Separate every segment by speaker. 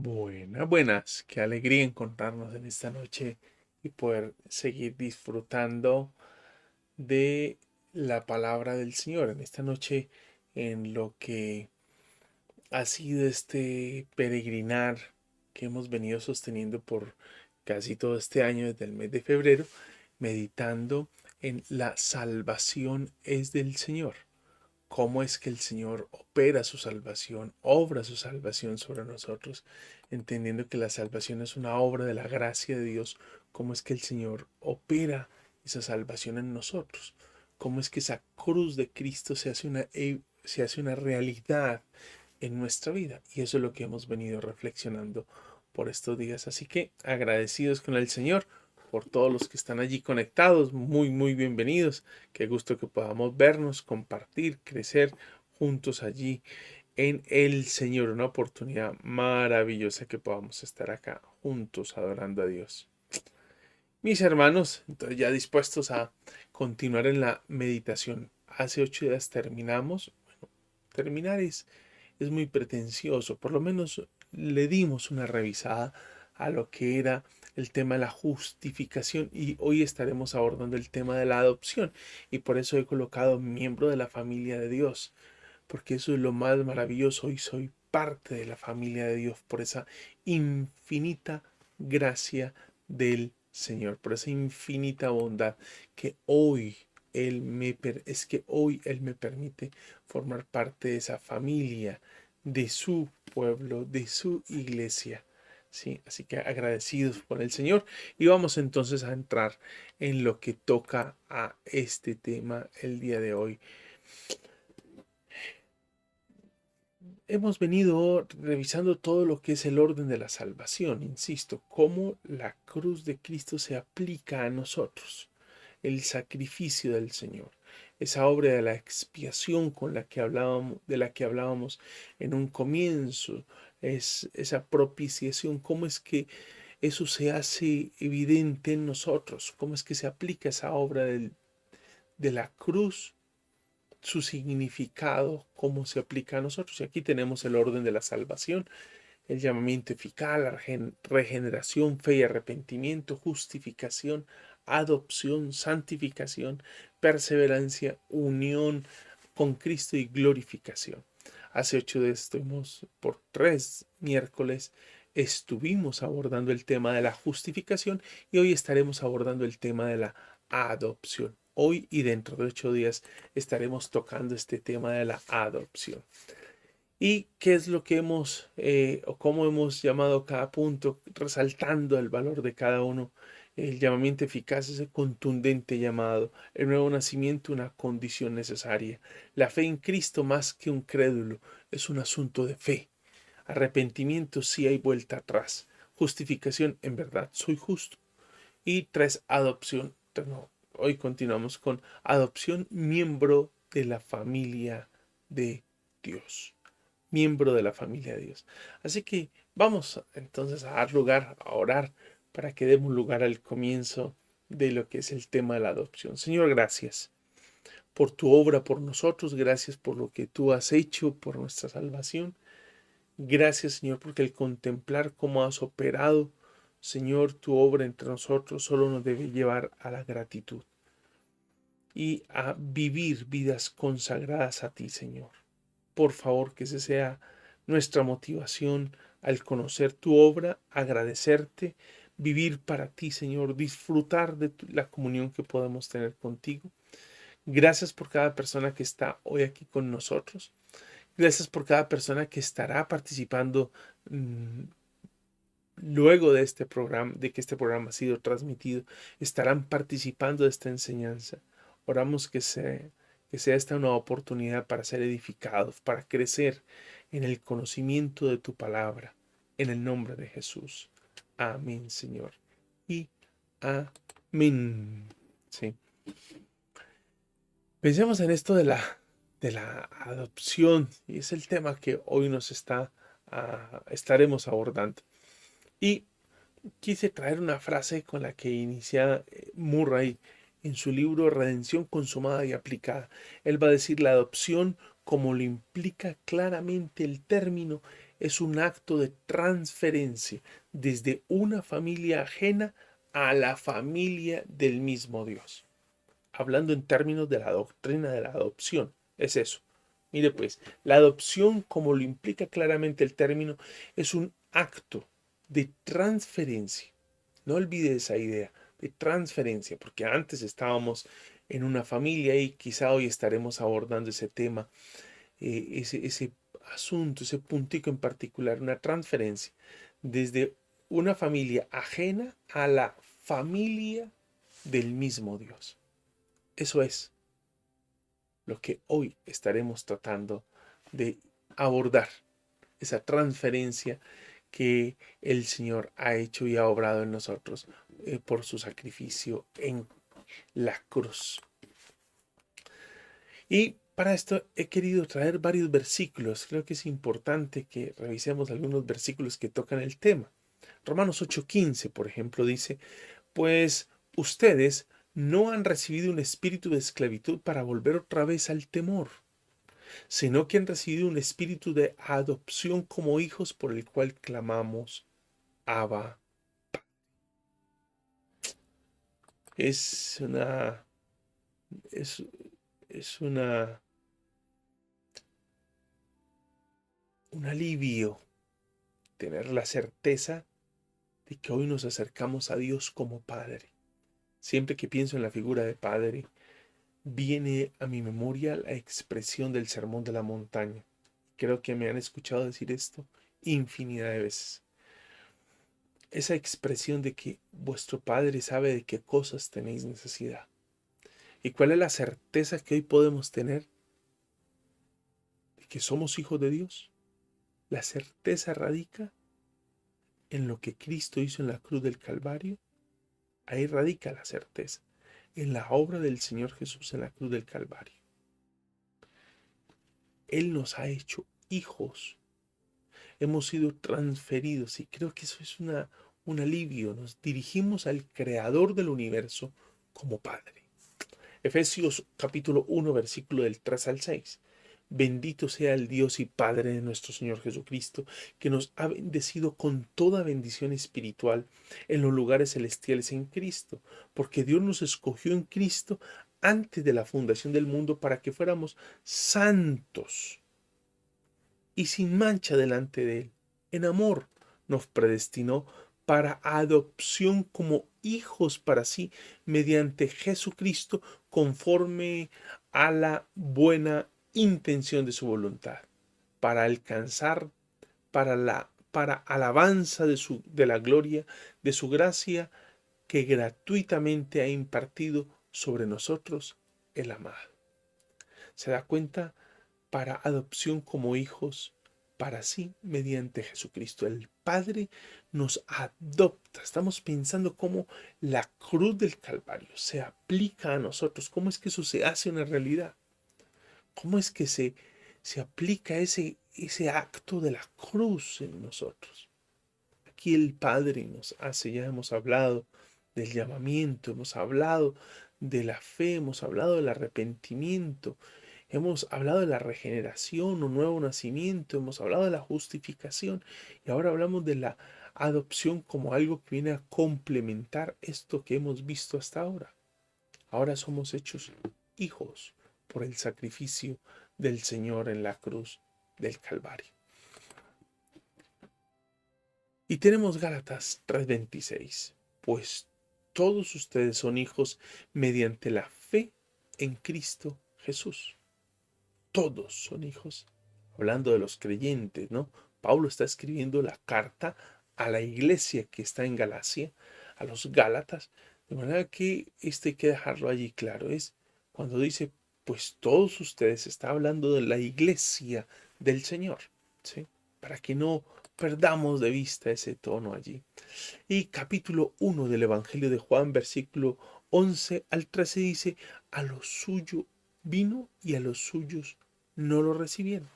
Speaker 1: Buenas. Qué alegría encontrarnos en esta noche y poder seguir disfrutando de la palabra del Señor. En esta noche, en lo que ha sido este peregrinar que hemos venido sosteniendo por casi todo este año, desde el mes de febrero, meditando en la salvación es del Señor. Cómo es que el Señor opera su salvación, obra su salvación sobre nosotros, entendiendo que la salvación es una obra de la gracia de Dios, cómo es que el Señor opera esa salvación en nosotros, cómo es que esa cruz de Cristo se hace una realidad en nuestra vida. Y eso es lo que hemos venido reflexionando por estos días. Así que agradecidos con el Señor por todos los que están allí conectados, muy bienvenidos. Qué gusto que podamos vernos, compartir, crecer juntos allí en el Señor. Una oportunidad maravillosa que podamos estar acá juntos adorando a Dios. Mis hermanos, entonces ya dispuestos a continuar en la meditación. Hace 8 días terminamos. Terminar es muy pretencioso. Por lo menos le dimos una revisada a lo que era el tema de la justificación y hoy estaremos abordando el tema de la adopción. Y por eso he colocado miembro de la familia de Dios, porque eso es lo más maravilloso. Hoy soy parte de la familia de Dios por esa infinita gracia del Señor, por esa infinita bondad que hoy Él me permite formar parte de esa familia, de su pueblo, de su iglesia. Sí, así que agradecidos por el Señor y vamos entonces a entrar en lo que toca a este tema el día de hoy. Hemos venido revisando todo lo que es el orden de la salvación, insisto, cómo la cruz de Cristo se aplica a nosotros, el sacrificio del Señor, esa obra de la expiación de la que hablábamos en un comienzo, es esa propiciación, cómo es que eso se hace evidente en nosotros, cómo es que se aplica esa obra de la cruz, su significado, cómo se aplica a nosotros. Y aquí tenemos el orden de la salvación, el llamamiento eficaz, la regeneración, fe y arrepentimiento, justificación, adopción, santificación, perseverancia, unión con Cristo y glorificación. Hace 8 días estuvimos por 3 miércoles. Estuvimos abordando el tema de la justificación y hoy estaremos abordando el tema de la adopción. Hoy y dentro de 8 días estaremos tocando este tema de la adopción. ¿Y qué es lo que o cómo hemos llamado cada punto, resaltando el valor de cada uno? El llamamiento eficaz es el contundente llamado, el nuevo nacimiento una condición necesaria. La fe en Cristo más que un crédulo es un asunto de fe. Arrepentimiento si hay vuelta atrás. Justificación en verdad soy justo. Y 3, adopción. No, hoy continuamos con adopción, miembro de la familia de Dios, miembro de la familia de Dios. Así que vamos entonces a dar lugar, a orar, para que demos lugar al comienzo de lo que es el tema de la adopción. Señor, gracias por tu obra por nosotros, gracias por lo que tú has hecho por nuestra salvación. Gracias, Señor, porque el contemplar cómo has operado, Señor, tu obra entre nosotros solo nos debe llevar a la gratitud y a vivir vidas consagradas a ti, Señor. Por favor, que ese sea nuestra motivación al conocer tu obra, agradecerte, vivir para ti, Señor, disfrutar de la comunión que podemos tener contigo. Gracias por cada persona que está hoy aquí con nosotros. Gracias por cada persona que estará participando luego de este programa, de que este programa ha sido transmitido. Estarán participando de esta enseñanza. Oramos que sea esta una oportunidad para ser edificados, para crecer en el conocimiento de tu palabra, en el nombre de Jesús. Amén, Señor. Y amén. Sí. Pensemos en esto de la adopción, y es el tema que hoy estaremos abordando. Y quise traer una frase con la que inicia Murray en su libro Redención consumada y aplicada. Él va a decir: la adopción, como lo implica claramente el término, es un acto de transferencia desde una familia ajena a la familia del mismo Dios. Hablando en términos de la doctrina de la adopción, es eso. Mire pues, la adopción, como lo implica claramente el término, es un acto de transferencia. No olvide esa idea de transferencia, porque antes estábamos en una familia y quizá hoy estaremos abordando ese tema, ese asunto, ese puntico en particular, una transferencia desde una familia ajena a la familia del mismo Dios. Eso es lo que hoy estaremos tratando de abordar, esa transferencia que el Señor ha hecho y ha obrado en nosotros por su sacrificio en la cruz. Y para esto he querido traer varios versículos. Creo que es importante que revisemos algunos versículos que tocan el tema. Romanos 8:15, por ejemplo, dice: pues ustedes no han recibido un espíritu de esclavitud para volver otra vez al temor, sino que han recibido un espíritu de adopción como hijos por el cual clamamos, Abba. Es una, es, es un alivio tener la certeza de que hoy nos acercamos a Dios como Padre. Siempre que pienso en la figura de Padre, viene a mi memoria la expresión del Sermón de la Montaña. Creo que me han escuchado decir esto infinidad de veces. Esa expresión de que vuestro Padre sabe de qué cosas tenéis necesidad. ¿Y cuál es la certeza que hoy podemos tener de que somos hijos de Dios? La certeza radica en lo que Cristo hizo en la cruz del Calvario. Ahí radica la certeza, en la obra del Señor Jesús en la cruz del Calvario. Él nos ha hecho hijos, hemos sido transferidos y creo que eso es un alivio. Nos dirigimos al Creador del universo como Padre. Efesios capítulo 1, versículo del 3 al 6. Bendito sea el Dios y Padre de nuestro Señor Jesucristo, que nos ha bendecido con toda bendición espiritual en los lugares celestiales en Cristo, porque Dios nos escogió en Cristo antes de la fundación del mundo para que fuéramos santos y sin mancha delante de Él. En amor nos predestinó para adopción como hijos para sí mediante Jesucristo conforme a la buena intención de su voluntad, para alcanzar, para alabanza de la gloria de su gracia que gratuitamente ha impartido sobre nosotros el amado. ¿Se da cuenta? Para adopción como hijos para sí mediante Jesucristo. El Padre nos adopta. Estamos pensando cómo la cruz del Calvario se aplica a nosotros. ¿Cómo es que eso se hace una realidad? ¿Cómo es que se aplica ese acto de la cruz en nosotros? Aquí el Padre nos hace, ya hemos hablado del llamamiento, hemos hablado de la fe, hemos hablado del arrepentimiento, hemos hablado de la regeneración o nuevo nacimiento, hemos hablado de la justificación y ahora hablamos de la adopción como algo que viene a complementar esto que hemos visto hasta ahora. Ahora somos hechos hijos por el sacrificio del Señor en la cruz del Calvario. Y tenemos Gálatas 3:26, pues todos ustedes son hijos mediante la fe en Cristo Jesús. Todos son hijos. Hablando de los creyentes, ¿no? Pablo está escribiendo la carta a la iglesia que está en Galacia, a los Gálatas, de manera que hay que dejarlo allí claro. Es cuando dice, pues todos ustedes, está hablando de la iglesia del Señor, ¿sí? Para que no perdamos de vista ese tono allí. Y capítulo 1 del Evangelio de Juan, versículo 11 al 13 dice, a lo suyo vino y a los suyos no lo recibieron.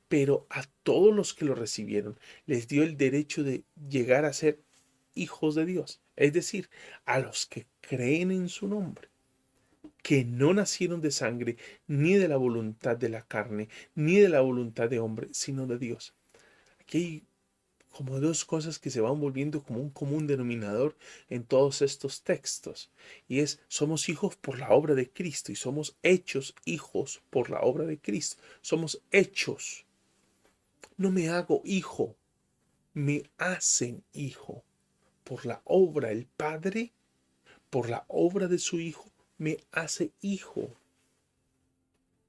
Speaker 1: Pero a todos los que lo recibieron les dio el derecho de llegar a ser hijos de Dios. Es decir, a los que creen en su nombre, que no nacieron de sangre, ni de la voluntad de la carne, ni de la voluntad de hombre, sino de Dios. Aquí hay como dos cosas que se van volviendo como un común denominador en todos estos textos. Y es, somos hijos por la obra de Cristo y somos hechos hijos por la obra de Cristo. Somos hechos. No me hago hijo, me hacen hijo. Por la obra, el Padre, por la obra de su Hijo, me hace hijo.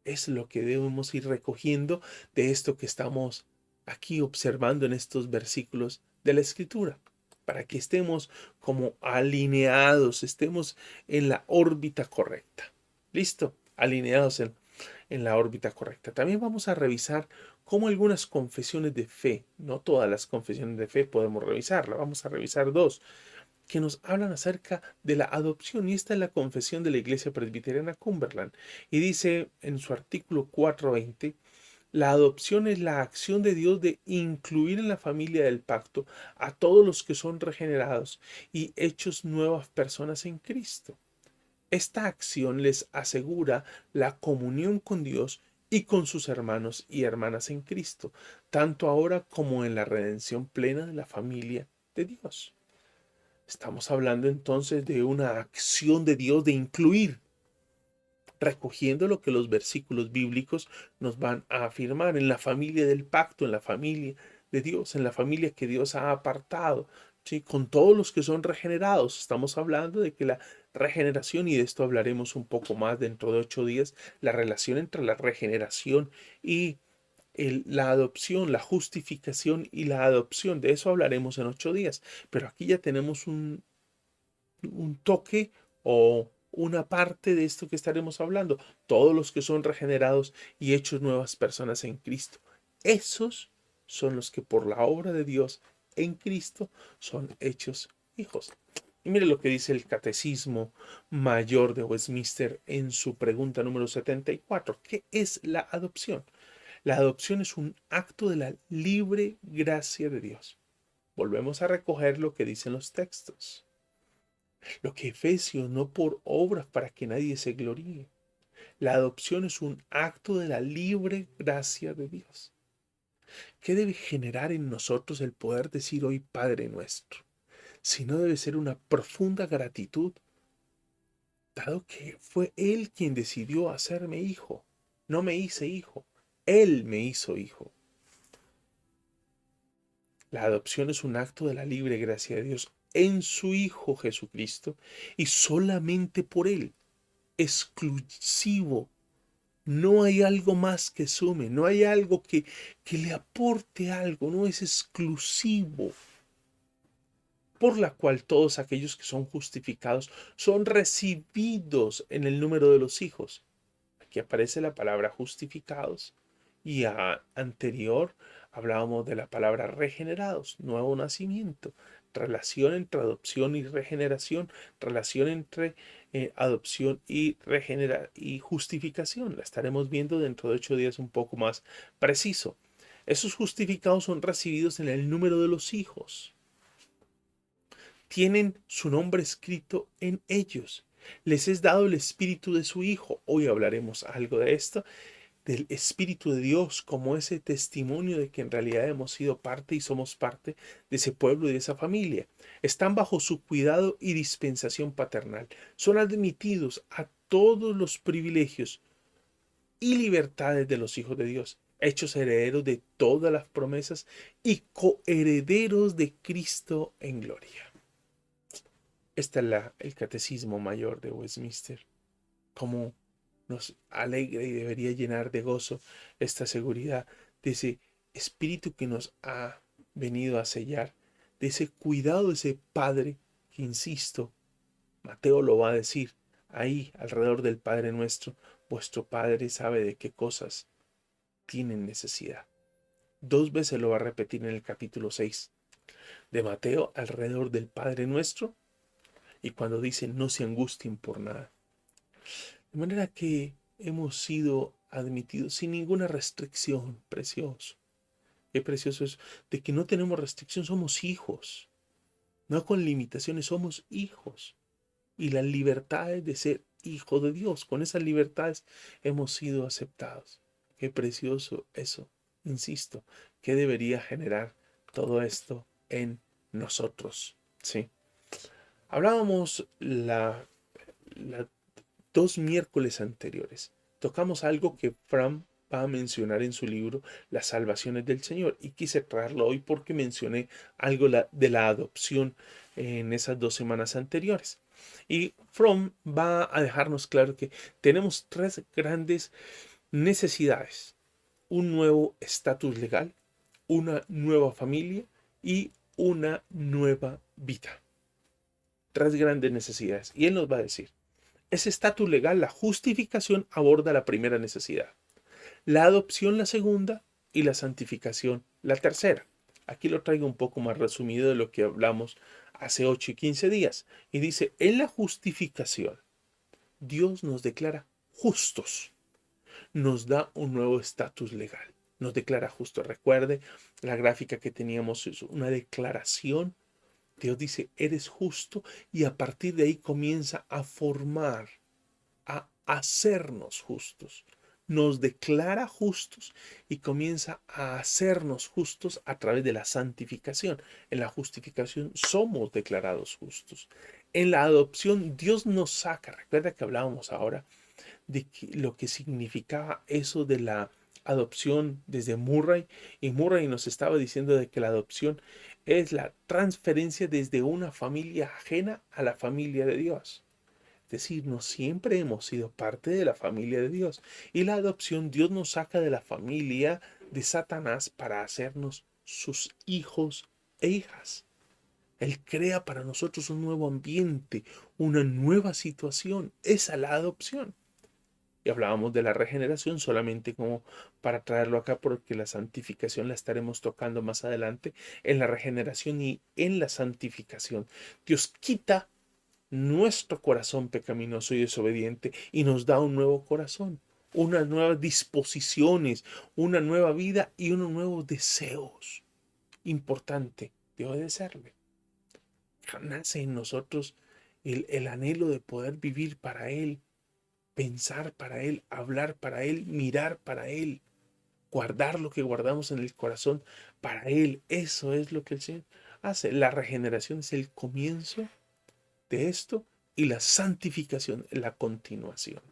Speaker 1: Es lo que debemos ir recogiendo de esto que estamos aquí observando en estos versículos de la Escritura, para que estemos como alineados, estemos en la órbita correcta. ¿Listo? Alineados en la órbita correcta. También vamos a revisar cómo algunas confesiones de fe, no todas las confesiones de fe podemos revisarlas, vamos a revisar dos que nos hablan acerca de la adopción, y esta es la confesión de la Iglesia Presbiteriana Cumberland, y dice en su artículo 420: la adopción es la acción de Dios de incluir en la familia del pacto a todos los que son regenerados y hechos nuevas personas en Cristo. Esta acción les asegura la comunión con Dios y con sus hermanos y hermanas en Cristo, tanto ahora como en la redención plena de la familia de Dios. Estamos hablando entonces de una acción de Dios de incluir, recogiendo lo que los versículos bíblicos nos van a afirmar en la familia del pacto, en la familia de Dios, en la familia que Dios ha apartado, ¿sí? Con todos los que son regenerados. Estamos hablando de que la regeneración, y de esto hablaremos un poco más dentro de 8 días, la relación entre la regeneración y la adopción, la justificación y la adopción. De eso hablaremos en 8 días. Pero aquí ya tenemos un toque o una parte de esto que estaremos hablando. Todos los que son regenerados y hechos nuevas personas en Cristo. Esos son los que por la obra de Dios en Cristo son hechos hijos. Y mire lo que dice el Catecismo Mayor de Westminster en su pregunta número 74. ¿Qué es la adopción? La adopción es un acto de la libre gracia de Dios. Volvemos a recoger lo que dicen los textos. Lo que Efesios, no por obras para que nadie se gloríe. La adopción es un acto de la libre gracia de Dios. ¿Qué debe generar en nosotros el poder decir hoy Padre nuestro? Si no, debe ser una profunda gratitud, dado que fue Él quien decidió hacerme hijo. No me hice hijo, Él me hizo hijo. La adopción es un acto de la libre gracia de Dios en su Hijo Jesucristo y solamente por Él, exclusivo. No hay algo más que sume, no hay algo que le aporte algo, no es exclusivo, por la cual todos aquellos que son justificados son recibidos en el número de los hijos. Aquí aparece la palabra justificados y anterior hablábamos de la palabra regenerados, nuevo nacimiento, relación entre adopción y regeneración, relación entre adopción y y justificación. La estaremos viendo dentro de 8 días un poco más preciso. Esos justificados son recibidos en el número de los hijos. Tienen su nombre escrito en ellos. Les es dado el espíritu de su Hijo. Hoy hablaremos algo de esto, del Espíritu de Dios como ese testimonio de que en realidad hemos sido parte y somos parte de ese pueblo y de esa familia. Están bajo su cuidado y dispensación paternal. Son admitidos a todos los privilegios y libertades de los hijos de Dios, hechos herederos de todas las promesas y coherederos de Cristo en gloria. Este es el Catecismo Mayor de Westminster. Como nos alegra y debería llenar de gozo esta seguridad de ese espíritu que nos ha venido a sellar, de ese cuidado de ese Padre que, insisto, Mateo lo va a decir ahí alrededor del Padre nuestro: vuestro Padre sabe de qué cosas tienen necesidad. 2 veces lo va a repetir en el capítulo 6 de Mateo alrededor del Padre nuestro, y cuando dice no se angustien por nada. De manera que hemos sido admitidos sin ninguna restricción. Precioso. Qué precioso es de que no tenemos restricción, somos hijos. No con limitaciones, somos hijos. Y la libertad es de ser hijo de Dios. Con esas libertades hemos sido aceptados. Qué precioso eso. insisto, ¿qué debería generar todo esto en nosotros? ¿Sí? Hablábamos la 2 miércoles anteriores. Tocamos algo que Fram va a mencionar en su libro Las salvaciones del Señor, y quise traerlo hoy porque mencioné algo de la adopción en esas 2 semanas anteriores. Y Fromm va a dejarnos claro que tenemos 3 grandes necesidades: un nuevo estatus legal, una nueva familia y una nueva vida. 3 grandes necesidades. Y él nos va a decir: ese estatus legal, la justificación, aborda la primera necesidad, la adopción la segunda y la santificación la tercera. Aquí lo traigo un poco más resumido de lo que hablamos hace 8 y 15 días. Y dice: en la justificación, Dios nos declara justos, nos da un nuevo estatus legal, nos declara justos. Recuerde la gráfica que teníamos, es una declaración. Dios dice: eres justo, y a partir de ahí comienza a formar, a hacernos justos. Nos declara justos y comienza a hacernos justos a través de la santificación. En la justificación somos declarados justos. En la adopción Dios nos saca. Recuerda que hablábamos ahora de lo que significaba eso de la adopción desde Murray, y Murray nos estaba diciendo de que la adopción es la transferencia desde una familia ajena a la familia de Dios. Es decir, no siempre hemos sido parte de la familia de Dios. Y la adopción, Dios nos saca de la familia de Satanás para hacernos sus hijos e hijas. Él crea para nosotros un nuevo ambiente, una nueva situación. Esa es la adopción. Y hablábamos de la regeneración solamente como para traerlo acá, porque la santificación la estaremos tocando más adelante. En la regeneración y en la santificación, Dios quita nuestro corazón pecaminoso y desobediente y nos da un nuevo corazón, unas nuevas disposiciones, una nueva vida y unos nuevos deseos. Importante de obedecerle. Nace en nosotros el anhelo de poder vivir para Él, pensar para Él, hablar para Él, mirar para Él, guardar lo que guardamos en el corazón para Él. Eso es lo que el Señor hace. La regeneración es el comienzo de esto, y la santificación la continuación.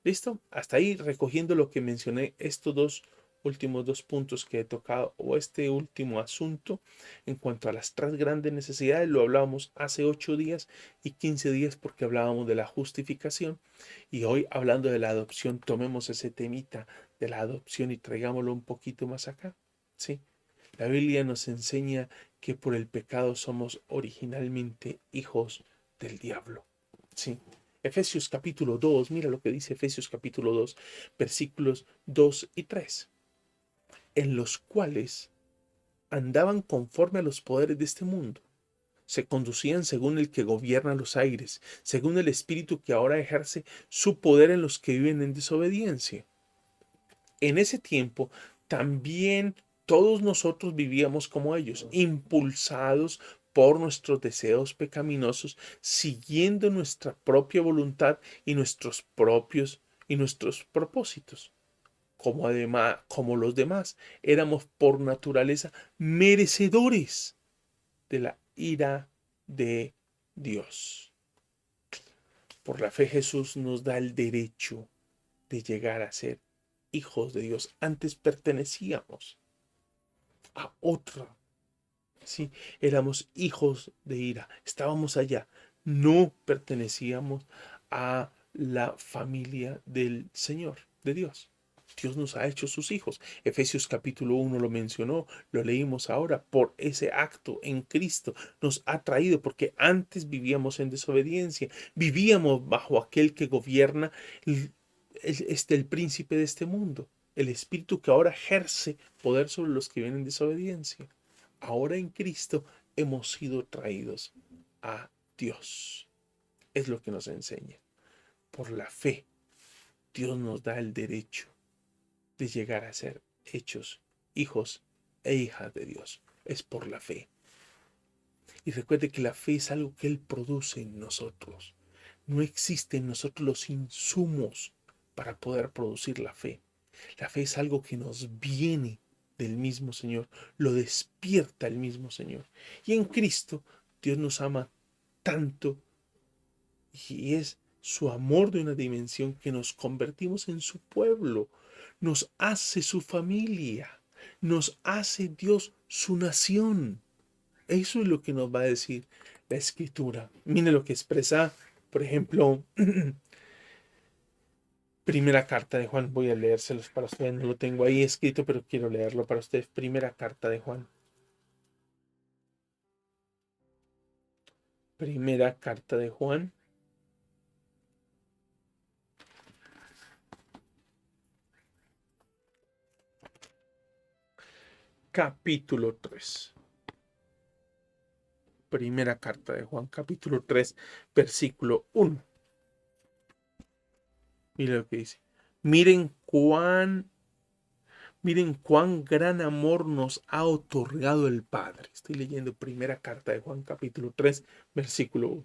Speaker 1: ¿Listo? Hasta ahí recogiendo lo que mencioné, estos últimos 2 puntos que he tocado, o este último asunto en cuanto a las 3 grandes necesidades. Lo hablábamos hace 8 días y 15 días porque hablábamos de la justificación, y hoy, hablando de la adopción, tomemos ese temita de la adopción y traigámoslo un poquito más acá. ¿Sí? La Biblia nos enseña que por el pecado somos originalmente hijos del diablo. Sí. Efesios capítulo 2, mira lo que dice Efesios capítulo 2, versículos 2 y 3, en los cuales andaban conforme a los poderes de este mundo, se conducían según el que gobierna los aires, según el espíritu que ahora ejerce su poder en los que viven en desobediencia. En ese tiempo también todos nosotros vivíamos como ellos, impulsados por nuestros deseos pecaminosos, siguiendo nuestra propia voluntad y nuestros propósitos. Como los demás, éramos por naturaleza merecedores de la ira de Dios. Por la fe, Jesús nos da el derecho de llegar a ser hijos de Dios. Antes pertenecíamos a otra. Sí, éramos hijos de ira. Estábamos allá. No pertenecíamos a la familia del Señor, de Dios. Dios nos ha hecho sus hijos. Efesios capítulo 1 lo mencionó, lo leímos ahora. Por ese acto en Cristo nos ha traído, porque antes vivíamos en desobediencia, vivíamos bajo aquel que gobierna, el príncipe de este mundo, el espíritu que ahora ejerce poder sobre los que vienen en desobediencia. Ahora en Cristo hemos sido traídos a Dios. Es lo que nos enseña. Por la fe, Dios nos da el derecho de llegar a ser hechos hijos e hijas de Dios. Es por la fe. Y recuerde que la fe es algo que Él produce en nosotros. No existen en nosotros los insumos para poder producir la fe. La fe es algo que nos viene del mismo Señor, lo despierta el mismo Señor. Y en Cristo Dios nos ama tanto y es su amor de una dimensión que nos convertimos en su pueblo, nos hace su familia, nos hace Dios su nación. Eso es lo que nos va a decir la Escritura. Mire lo que expresa, por ejemplo, primera carta de Juan. Voy a leérselos para ustedes. No lo tengo ahí escrito, pero quiero leerlo para ustedes. Primera carta de Juan. Primera carta de Juan. Capítulo 3. Primera carta de Juan, capítulo 3, versículo 1. Miren lo que dice. Miren cuán gran amor nos ha otorgado el Padre. Estoy leyendo primera carta de Juan, capítulo 3, versículo 1.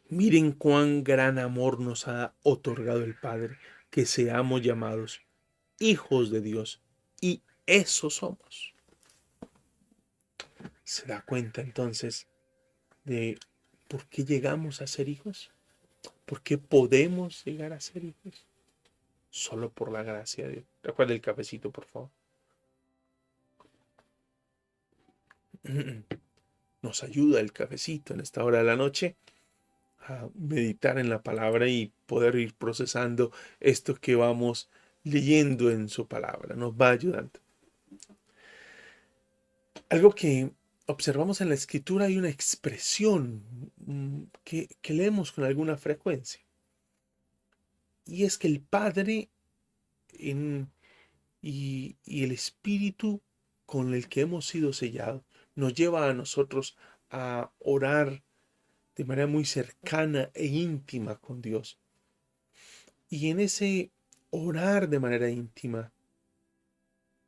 Speaker 1: Miren cuán gran amor nos ha otorgado el Padre, que seamos llamados hijos de Dios. Y eso somos. ¿Se da cuenta entonces de por qué llegamos a ser hijos? ¿Por qué podemos llegar a ser hijos? Solo por la gracia de Dios. Recuerda el cafecito, por favor. Nos ayuda el cafecito en esta hora de la noche a meditar en la palabra y poder ir procesando esto que vamos leyendo en su palabra. Nos va ayudando. Algo que observamos en la escritura, hay una expresión que leemos con alguna frecuencia. Y es que el Padre y el Espíritu con el que hemos sido sellados nos lleva a nosotros a orar de manera muy cercana e íntima con Dios. Y en ese orar de manera íntima,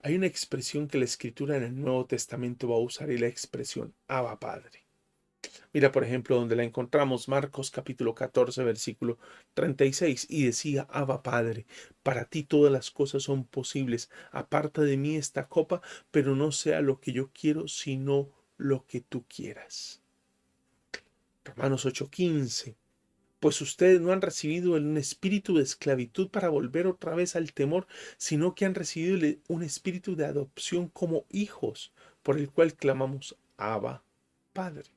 Speaker 1: hay una expresión que la Escritura en el Nuevo Testamento va a usar, y la expresión Abba Padre. Mira, por ejemplo, donde la encontramos, Marcos capítulo 14, versículo 36, y decía, Abba Padre, para ti todas las cosas son posibles, aparta de mí esta copa, pero no sea lo que yo quiero, sino lo que tú quieras. Romanos 8:15, pues ustedes no han recibido un espíritu de esclavitud para volver otra vez al temor, sino que han recibido un espíritu de adopción como hijos, por el cual clamamos, Abba Padre.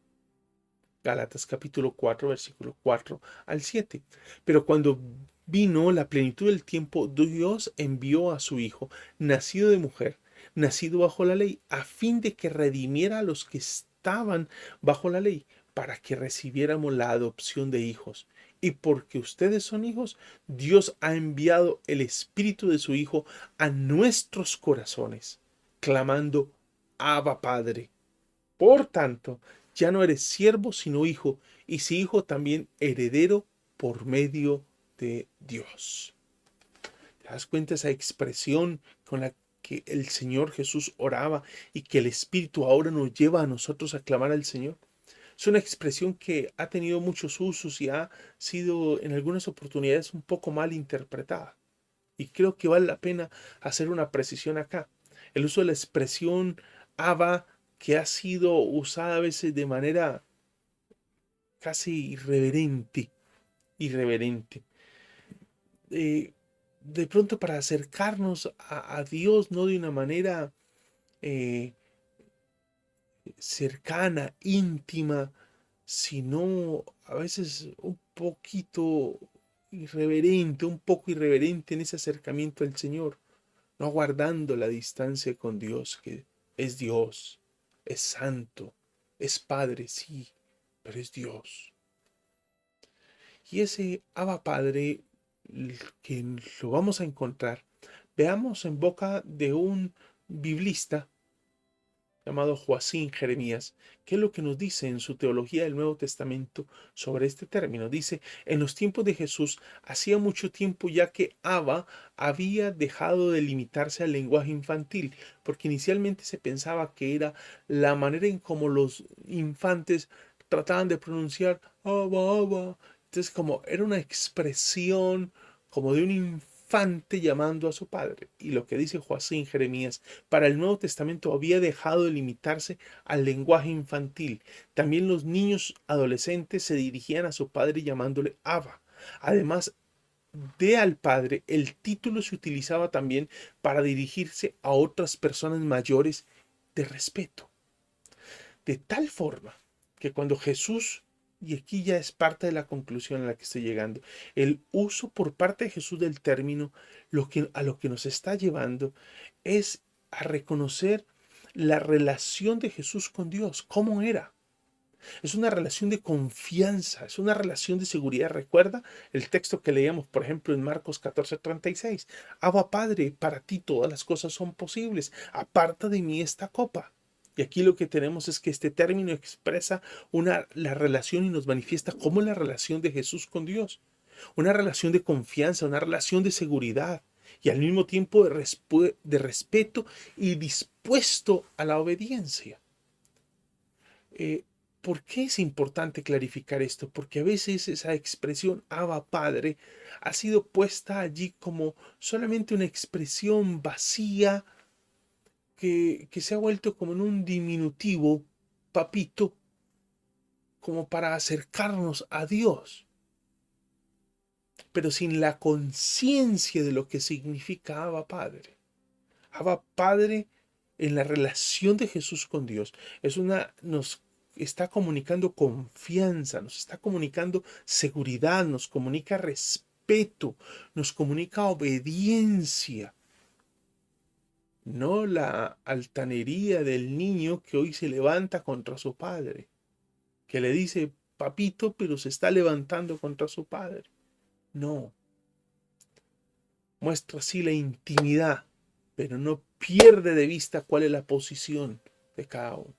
Speaker 1: Gálatas capítulo 4, versículo 4 al 7. Pero cuando vino la plenitud del tiempo, Dios envió a su Hijo, nacido de mujer, nacido bajo la ley, a fin de que redimiera a los que estaban bajo la ley, para que recibiéramos la adopción de hijos. Y porque ustedes son hijos, Dios ha enviado el Espíritu de su Hijo a nuestros corazones, clamando, Abba Padre. Por tanto, ya no eres siervo, sino hijo, y si hijo, también heredero por medio de Dios. ¿Te das cuenta esa expresión con la que el Señor Jesús oraba y que el Espíritu ahora nos lleva a nosotros a clamar al Señor? Es una expresión que ha tenido muchos usos y ha sido en algunas oportunidades un poco mal interpretada. Y creo que vale la pena hacer una precisión acá. El uso de la expresión Abba, que ha sido usada a veces de manera casi irreverente. De pronto para acercarnos a Dios, no de una manera eh, cercana, íntima, sino a veces un poquito irreverente, un poco irreverente en ese acercamiento al Señor, no guardando la distancia con Dios, que es Dios, es santo, es Padre, sí, pero es Dios. Y ese Abba Padre que lo vamos a encontrar, veamos en boca de un biblista llamado Joacín Jeremías, que es lo que nos dice en su teología del Nuevo Testamento sobre este término. Dice, en los tiempos de Jesús, hacía mucho tiempo ya que Abba había dejado de limitarse al lenguaje infantil, porque inicialmente se pensaba que era la manera en cómo los infantes trataban de pronunciar Abba, Abba. Entonces, como era una expresión como de un infante infante llamando a su padre. Y lo que dice Joacín Jeremías, para el Nuevo Testamento había dejado de limitarse al lenguaje infantil. También los niños adolescentes se dirigían a su padre llamándole Abba. Además de al padre, el título se utilizaba también para dirigirse a otras personas mayores de respeto. De tal forma que cuando Jesús, y aquí ya es parte de la conclusión a la que estoy llegando, el uso por parte de Jesús del término, a lo que nos está llevando es a reconocer la relación de Jesús con Dios, cómo era. Es una relación de confianza, es una relación de seguridad. Recuerda el texto que leíamos, por ejemplo, en Marcos 14:36. Abba Padre, para ti todas las cosas son posibles. Aparta de mí esta copa. Y aquí lo que tenemos es que este término expresa la relación y nos manifiesta cómo la relación de Jesús con Dios. Una relación de confianza, una relación de seguridad y al mismo tiempo de respeto y dispuesto a la obediencia. Eh, ¿Por qué es importante clarificar esto? Porque a veces esa expresión Abba Padre ha sido puesta allí como solamente una expresión vacía que se ha vuelto como en un diminutivo, papito, como para acercarnos a Dios, pero sin la conciencia de lo que significa Abba Padre. Abba Padre en la relación de Jesús con Dios nos está comunicando confianza, nos está comunicando seguridad, nos comunica respeto, nos comunica obediencia. No la altanería del niño que hoy se levanta contra su padre, que le dice papito, pero se está levantando contra su padre. No. Muestra así la intimidad, pero no pierde de vista cuál es la posición de cada uno.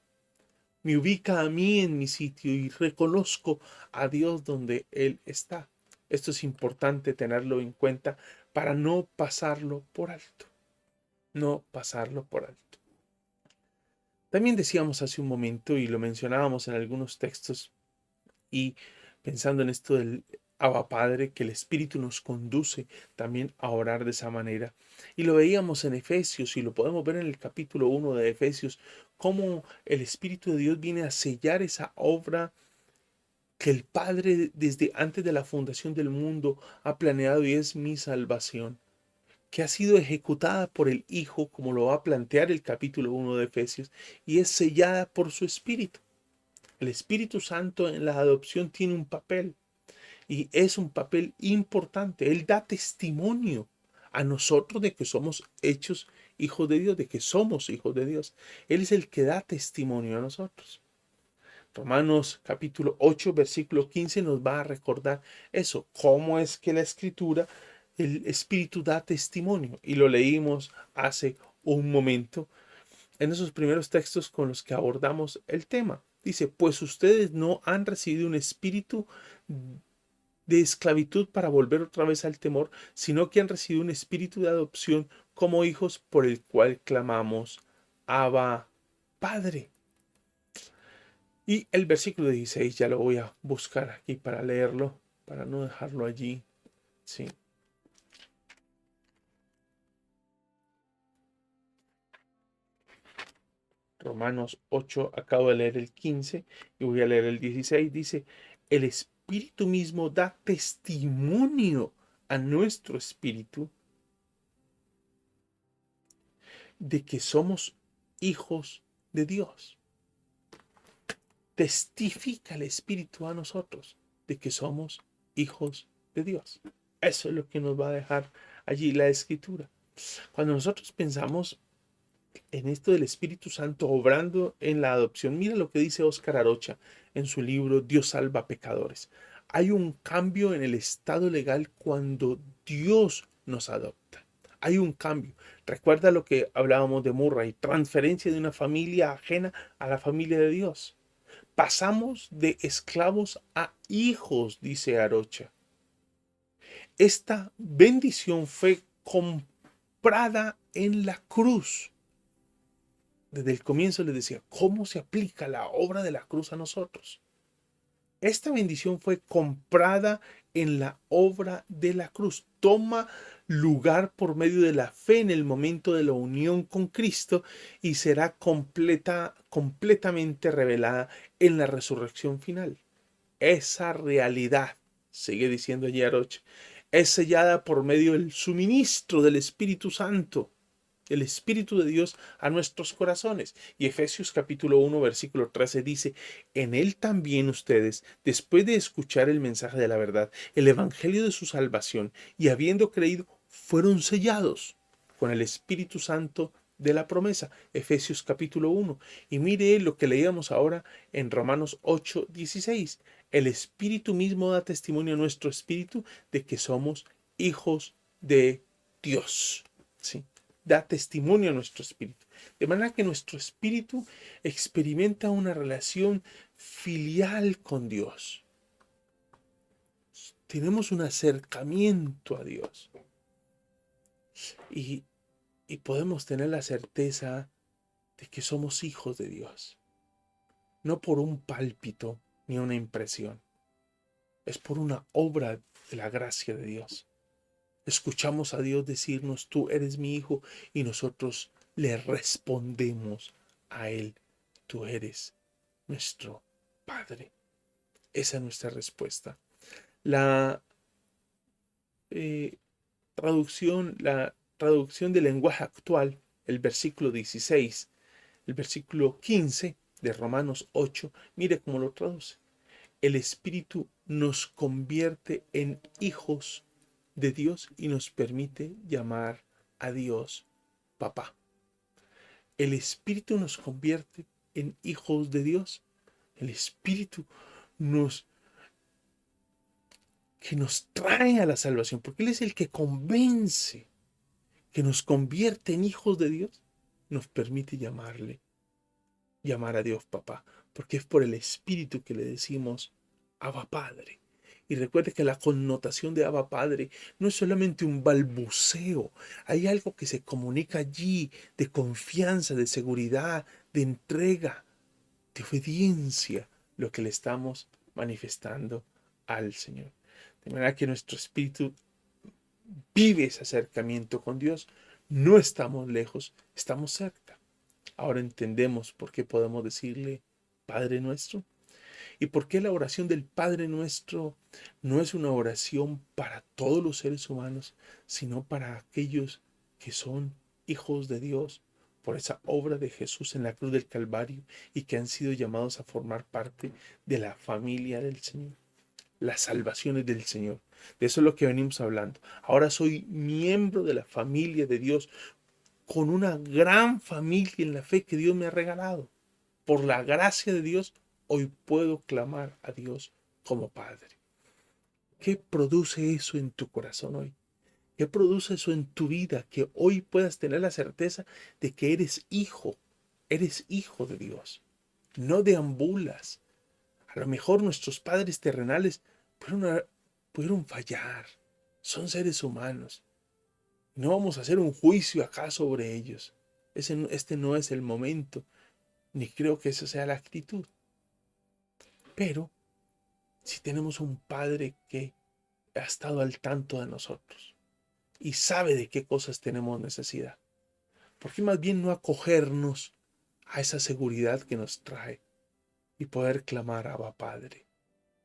Speaker 1: Me ubica a mí en mi sitio y reconozco a Dios donde Él está. Esto es importante tenerlo en cuenta para no pasarlo por alto. No pasarlo por alto. También decíamos hace un momento y lo mencionábamos en algunos textos y pensando en esto del Abba Padre, que el Espíritu nos conduce también a orar de esa manera. Y lo veíamos en Efesios y lo podemos ver en el capítulo 1 de Efesios, cómo el Espíritu de Dios viene a sellar esa obra que el Padre desde antes de la fundación del mundo ha planeado y es mi salvación, que ha sido ejecutada por el Hijo, como lo va a plantear el capítulo 1 de Efesios, y es sellada por su Espíritu. El Espíritu Santo en la adopción tiene un papel y es un papel importante. Él da testimonio a nosotros de que somos hechos hijos de Dios, de que somos hijos de Dios. Él es el que da testimonio a nosotros. Romanos capítulo 8, versículo 15 nos va a recordar eso, cómo es que la Escritura, el Espíritu da testimonio. Y lo leímos hace un momento en esos primeros textos con los que abordamos el tema. Dice, pues ustedes no han recibido un espíritu de esclavitud para volver otra vez al temor, sino que han recibido un espíritu de adopción como hijos por el cual clamamos, Abba, Padre. Y el versículo 16 ya lo voy a buscar aquí para leerlo, para no dejarlo allí. Sí. Romanos 8, acabo de leer el 15 y voy a leer el 16. Dice, el Espíritu mismo da testimonio a nuestro espíritu de que somos hijos de Dios. Testifica el Espíritu a nosotros de que somos hijos de Dios. Eso es lo que nos va a dejar allí la Escritura. Cuando nosotros pensamos en esto del Espíritu Santo obrando en la adopción, mira lo que dice Óscar Arocha en su libro Dios salva pecadores. Hay un cambio en el estado legal cuando Dios nos adopta. Hay un cambio. Recuerda lo que hablábamos de Murray, transferencia de una familia ajena a la familia de Dios. Pasamos de esclavos a hijos, dice Arocha. Esta bendición fue comprada en la cruz. Desde el comienzo les decía, ¿cómo se aplica la obra de la cruz a nosotros? Esta bendición fue comprada en la obra de la cruz. Toma lugar por medio de la fe en el momento de la unión con Cristo y será completamente revelada en la resurrección final. Esa realidad, sigue diciendo Yaroch, es sellada por medio del suministro del Espíritu Santo, el Espíritu de Dios a nuestros corazones. Y Efesios capítulo 1, versículo 13 dice, en él también ustedes, después de escuchar el mensaje de la verdad, el evangelio de su salvación, y habiendo creído, fueron sellados con el Espíritu Santo de la promesa. Efesios capítulo 1. Y mire lo que leíamos ahora en Romanos 8, 16. El Espíritu mismo da testimonio a nuestro espíritu de que somos hijos de Dios. ¿Sí? Da testimonio a nuestro espíritu. De manera que nuestro espíritu experimenta una relación filial con Dios. Tenemos un acercamiento a Dios. Y podemos tener la certeza de que somos hijos de Dios. No por un pálpito ni una impresión. Es por una obra de la gracia de Dios. Escuchamos a Dios decirnos, tú eres mi hijo, y nosotros le respondemos a Él, tú eres nuestro Padre. Esa es nuestra respuesta. La la traducción del lenguaje actual, el versículo 16, el versículo 15 de Romanos 8, mire cómo lo traduce. El Espíritu nos convierte en hijos de Dios y nos permite llamar a Dios papá. El Espíritu nos convierte en hijos de Dios. El Espíritu que nos trae a la salvación, porque Él es el que convence, que nos convierte en hijos de Dios, nos permite llamar a Dios papá, porque es por el Espíritu que le decimos Abba Padre. Y recuerde que la connotación de Abba Padre no es solamente un balbuceo, hay algo que se comunica allí de confianza, de seguridad, de entrega, de obediencia, lo que le estamos manifestando al Señor. De manera que nuestro espíritu vive ese acercamiento con Dios. No estamos lejos, estamos cerca. Ahora entendemos por qué podemos decirle Padre nuestro. ¿Y por qué la oración del Padre nuestro no es una oración para todos los seres humanos, sino para aquellos que son hijos de Dios por esa obra de Jesús en la cruz del Calvario y que han sido llamados a formar parte de la familia del Señor? Las salvaciones del Señor. De eso es lo que venimos hablando. Ahora soy miembro de la familia de Dios, con una gran familia en la fe que Dios me ha regalado. Por la gracia de Dios, hoy puedo clamar a Dios como Padre. ¿Qué produce eso en tu corazón hoy? ¿Qué produce eso en tu vida? Que hoy puedas tener la certeza de que eres hijo de Dios. No deambulas. A lo mejor nuestros padres terrenales pudieron fallar. Son seres humanos. No vamos a hacer un juicio acá sobre ellos. Este no es el momento, ni creo que esa sea la actitud. Pero si tenemos un Padre que ha estado al tanto de nosotros y sabe de qué cosas tenemos necesidad, ¿por qué más bien no acogernos a esa seguridad que nos trae y poder clamar a Abba Padre,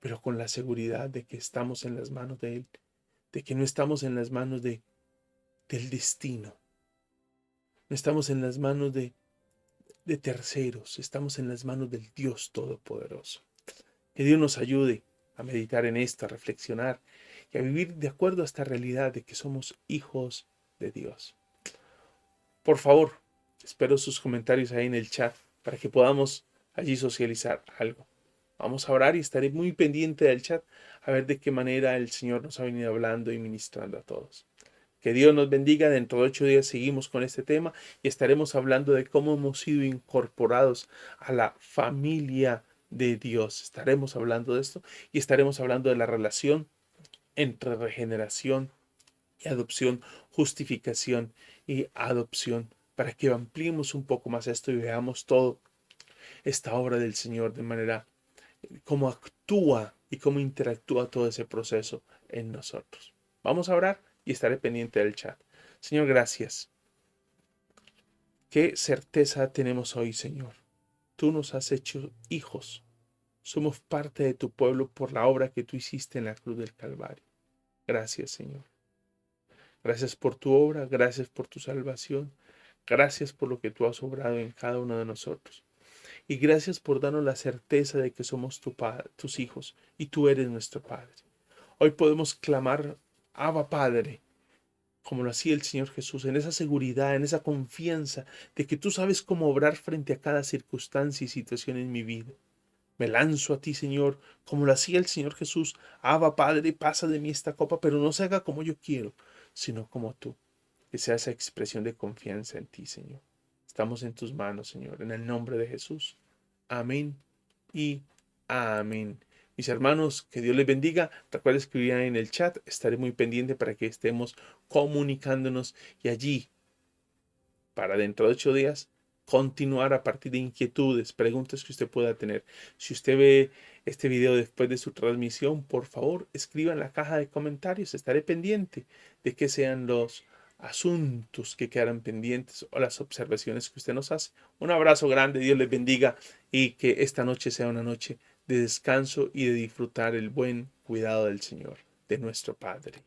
Speaker 1: pero con la seguridad de que estamos en las manos de Él, de que no estamos en las manos del destino, no estamos en las manos de terceros, estamos en las manos del Dios Todopoderoso? Que Dios nos ayude a meditar en esto, a reflexionar y a vivir de acuerdo a esta realidad de que somos hijos de Dios. Por favor, espero sus comentarios ahí en el chat para que podamos allí socializar algo. Vamos a orar y estaré muy pendiente del chat a ver de qué manera el Señor nos ha venido hablando y ministrando a todos. Que Dios nos bendiga. Dentro de 8 días seguimos con este tema y estaremos hablando de cómo hemos sido incorporados a la familia de Dios. Estaremos hablando de esto y estaremos hablando de la relación entre regeneración y adopción, justificación y adopción, para que ampliemos un poco más esto y veamos todo esta obra del Señor de manera cómo actúa y cómo interactúa todo ese proceso en nosotros. Vamos a orar y estaré pendiente del chat. Señor, gracias. Qué certeza tenemos hoy, Señor. Tú nos has hecho hijos. Somos parte de tu pueblo por la obra que tú hiciste en la cruz del Calvario. Gracias, Señor. Gracias por tu obra, gracias por tu salvación, gracias por lo que tú has obrado en cada uno de nosotros. Y gracias por darnos la certeza de que somos tus hijos y tú eres nuestro Padre. Hoy podemos clamar, Abba Padre, como lo hacía el Señor Jesús, en esa seguridad, en esa confianza de que tú sabes cómo obrar frente a cada circunstancia y situación en mi vida. Me lanzo a ti, Señor, como lo hacía el Señor Jesús. Abba, Padre, pasa de mí esta copa, pero no se haga como yo quiero, sino como tú. Que sea esa expresión de confianza en ti, Señor. Estamos en tus manos, Señor, en el nombre de Jesús. Amén y amén. Mis hermanos, que Dios les bendiga. Recuerda escribir ahí en el chat. Estaré muy pendiente para que estemos comunicándonos y allí, para dentro de 8 días, continuar a partir de inquietudes, preguntas que usted pueda tener. Si usted ve este video después de su transmisión, por favor, escriba en la caja de comentarios. Estaré pendiente de que sean los asuntos que quedarán pendientes o las observaciones que usted nos hace. Un abrazo grande, Dios les bendiga y que esta noche sea una noche de descanso y de disfrutar el buen cuidado del Señor, de nuestro Padre.